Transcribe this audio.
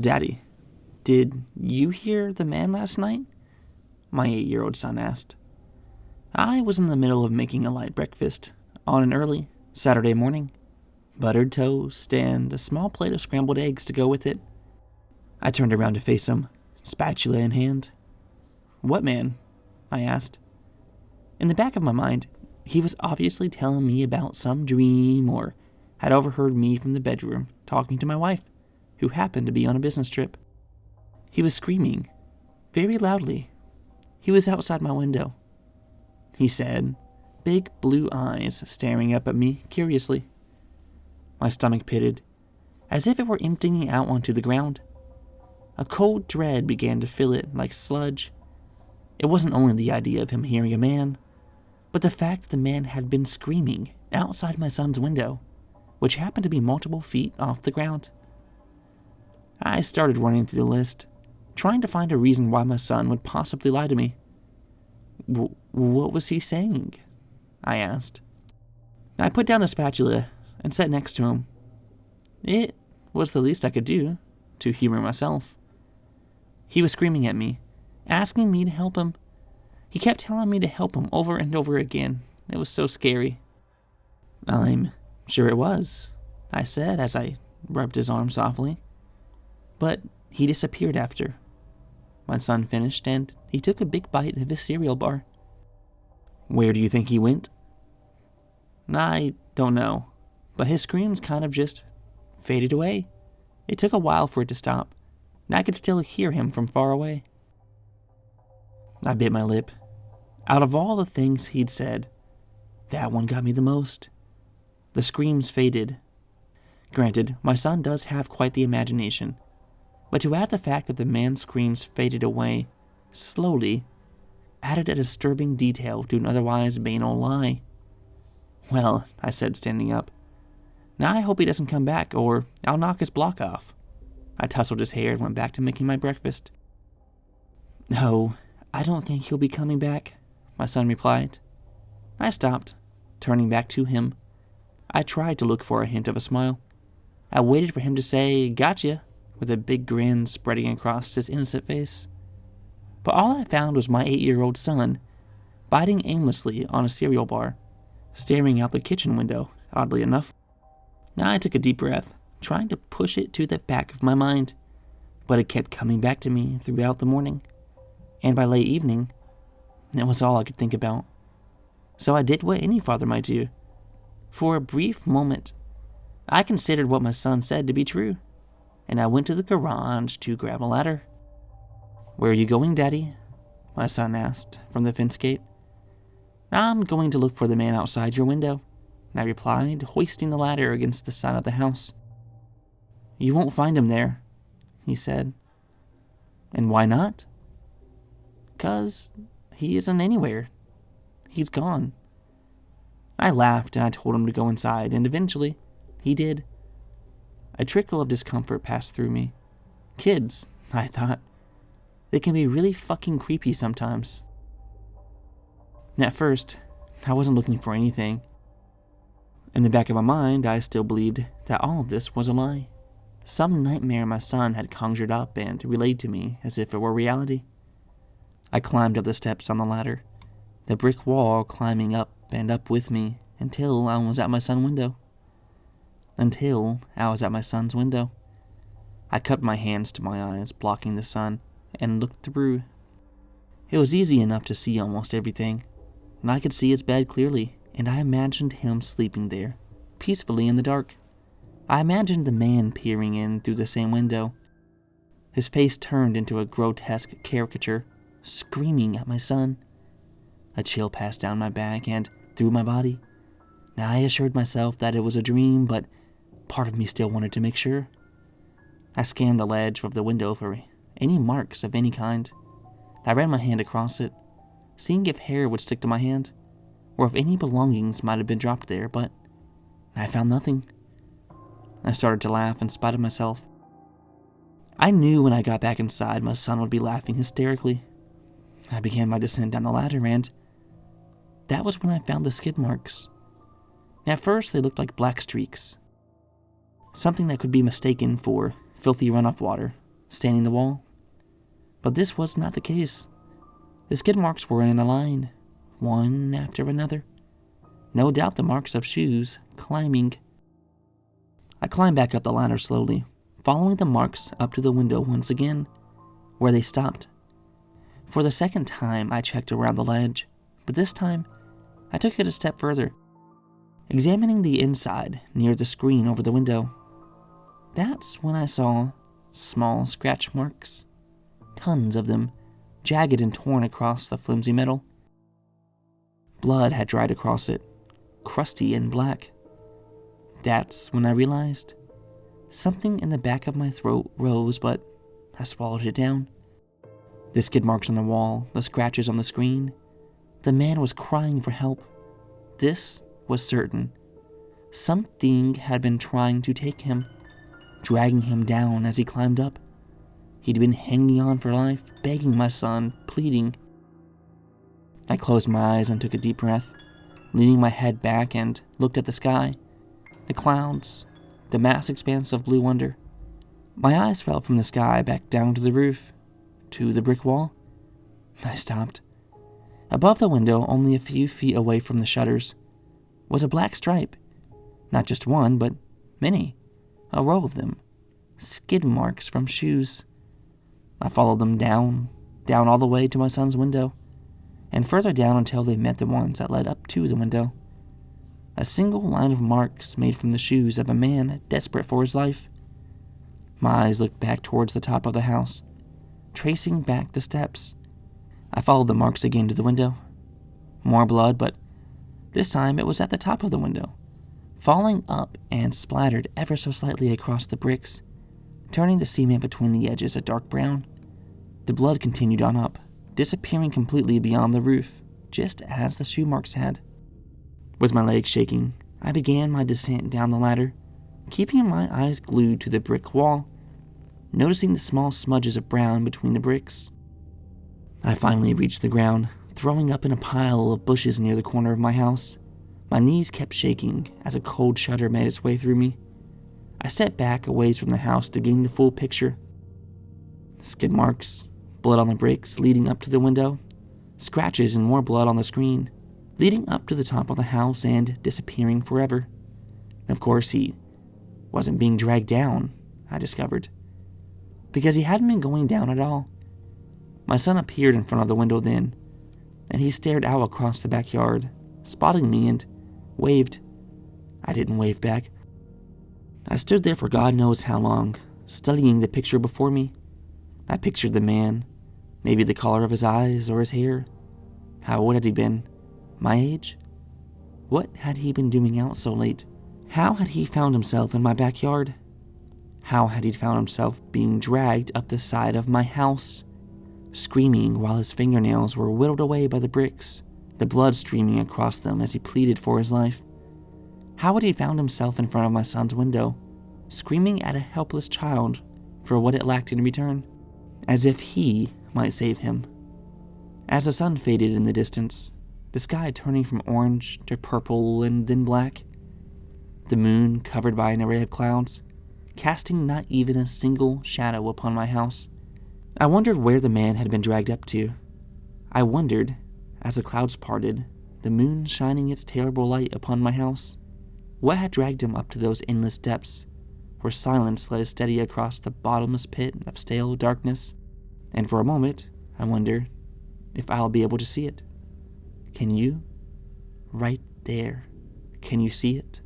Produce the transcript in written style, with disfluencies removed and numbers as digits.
"Daddy, did you hear the man last night?" my 8-year-old son asked. I was in the middle of making a light breakfast on an early Saturday morning. Buttered toast and a small plate of scrambled eggs to go with it. I turned around to face him, spatula in hand. "What man?" I asked. In the back of my mind, he was obviously telling me about some dream or had overheard me from the bedroom talking to my wife, who happened to be on a business trip. He was screaming, very loudly. He was outside my window, he said, big blue eyes staring up at me curiously. My stomach pitted, as if it were emptying out onto the ground. A cold dread began to fill it like sludge. It wasn't only the idea of him hearing a man, but the fact that the man had been screaming outside my son's window, which happened to be multiple feet off the ground. I started running through the list, trying to find a reason why my son would possibly lie to me. What was he saying? I asked. I put down the spatula and sat next to him. It was the least I could do to humor myself. He was screaming at me, asking me to help him. He kept telling me to help him over and over again. It was so scary. "I'm sure it was," I said as I rubbed his arm softly. But he disappeared after. My son finished and he took a big bite of his cereal bar. "Where do you think he went?" "I don't know, but his screams kind of just faded away. It took a while for it to stop, and I could still hear him from far away." I bit my lip. Out of all the things he'd said, that one got me the most. The screams faded. Granted, my son does have quite the imagination, but to add the fact that the man's screams faded away, slowly, added a disturbing detail to an otherwise banal lie. "Well," I said, standing up, "now I hope he doesn't come back, or I'll knock his block off." I tousled his hair and went back to making my breakfast. "No, I don't think he'll be coming back," my son replied. I stopped, turning back to him. I tried to look for a hint of a smile. I waited for him to say, "Gotcha," with a big grin spreading across his innocent face. But all I found was my 8-year-old son, biting aimlessly on a cereal bar, staring out the kitchen window, oddly enough. I took a deep breath, trying to push it to the back of my mind, but it kept coming back to me throughout the morning, and by late evening, it was all I could think about. So I did what any father might do. For a brief moment, I considered what my son said to be true, and I went to the garage to grab a ladder. "Where are you going, Daddy?" my son asked from the fence gate. "I'm going to look for the man outside your window," I replied, hoisting the ladder against the side of the house. "You won't find him there," he said. "And why not?" "'Cause he isn't anywhere. He's gone." I laughed and I told him to go inside, and eventually, he did. A trickle of discomfort passed through me. Kids, I thought. They can be really fucking creepy sometimes. At first, I wasn't looking for anything. In the back of my mind, I still believed that all of this was a lie. Some nightmare my son had conjured up and relayed to me as if it were reality. I climbed up the steps on the ladder, the brick wall climbing up and up with me until I was at my son's window. I cupped my hands to my eyes, blocking the sun, and looked through. It was easy enough to see almost everything, and I could see his bed clearly, and I imagined him sleeping there, peacefully in the dark. I imagined the man peering in through the same window, his face turned into a grotesque caricature, screaming at my son. A chill passed down my back and through my body. Now I assured myself that it was a dream, but part of me still wanted to make sure. I scanned the ledge of the window for any marks of any kind. I ran my hand across it, seeing if hair would stick to my hand, or if any belongings might have been dropped there, but I found nothing. I started to laugh in spite of myself. I knew when I got back inside my son would be laughing hysterically. I began my descent down the ladder, and that was when I found the skid marks. At first they looked like black streaks, something that could be mistaken for filthy runoff water staining the wall. But this was not the case. The skid marks were in a line, one after another. No doubt the marks of shoes climbing. I climbed back up the ladder slowly, following the marks up to the window once again, where they stopped. For the second time, I checked around the ledge, but this time, I took it a step further, examining the inside near the screen over the window. That's when I saw small scratch marks, tons of them, jagged and torn across the flimsy metal. Blood had dried across it, crusty and black. That's when I realized something in the back of my throat rose, but I swallowed it down. The skid marks on the wall, the scratches on the screen. The man was crying for help. This was certain. Something had been trying to take him, dragging him down as he climbed up. He'd been hanging on for life, begging my son, pleading. I closed my eyes and took a deep breath, leaning my head back and looked at the sky, the clouds, the vast expanse of blue under. My eyes fell from the sky back down to the roof, to the brick wall. I stopped. Above the window, only a few feet away from the shutters, was a black stripe. Not just one, but many. A row of them. Skid marks from shoes. I followed them down all the way to my son's window, and further down until they met the ones that led up to the window. A single line of marks made from the shoes of a man desperate for his life. My eyes looked back towards the top of the house, tracing back the steps. I followed the marks again to the window. More blood, but this time it was at the top of the window, falling up and splattered ever so slightly across the bricks, turning the cement between the edges a dark brown. The blood continued on up, disappearing completely beyond the roof, just as the shoe marks had. With my legs shaking, I began my descent down the ladder, keeping my eyes glued to the brick wall, noticing the small smudges of brown between the bricks. I finally reached the ground, throwing up in a pile of bushes near the corner of my house. My knees kept shaking as a cold shudder made its way through me. I sat back a ways from the house to gain the full picture. Skid marks, blood on the bricks leading up to the window, scratches and more blood on the screen, leading up to the top of the house and disappearing forever. Of course, he wasn't being dragged down, I discovered, because he hadn't been going down at all. My son appeared in front of the window then, and he stared out across the backyard, spotting me and waved. I didn't wave back. I stood there for God knows how long, studying the picture before me. I pictured the man, maybe the color of his eyes or his hair. How old had he been? My age? What had he been doing out so late? How had he found himself in my backyard? How had he found himself being dragged up the side of my house, screaming while his fingernails were whittled away by the bricks, the blood streaming across them as he pleaded for his life? How had he found himself in front of my son's window, screaming at a helpless child for what it lacked in return, as if he might save him? As the sun faded in the distance, the sky turning from orange to purple and then black, the moon covered by an array of clouds, casting not even a single shadow upon my house, I wondered where the man had been dragged up to. I wondered, as the clouds parted, the moon shining its terrible light upon my house, what had dragged him up to those endless depths, where silence lay steady across the bottomless pit of stale darkness. And for a moment, I wonder if I'll be able to see it. Can you? Right there. Can you see it?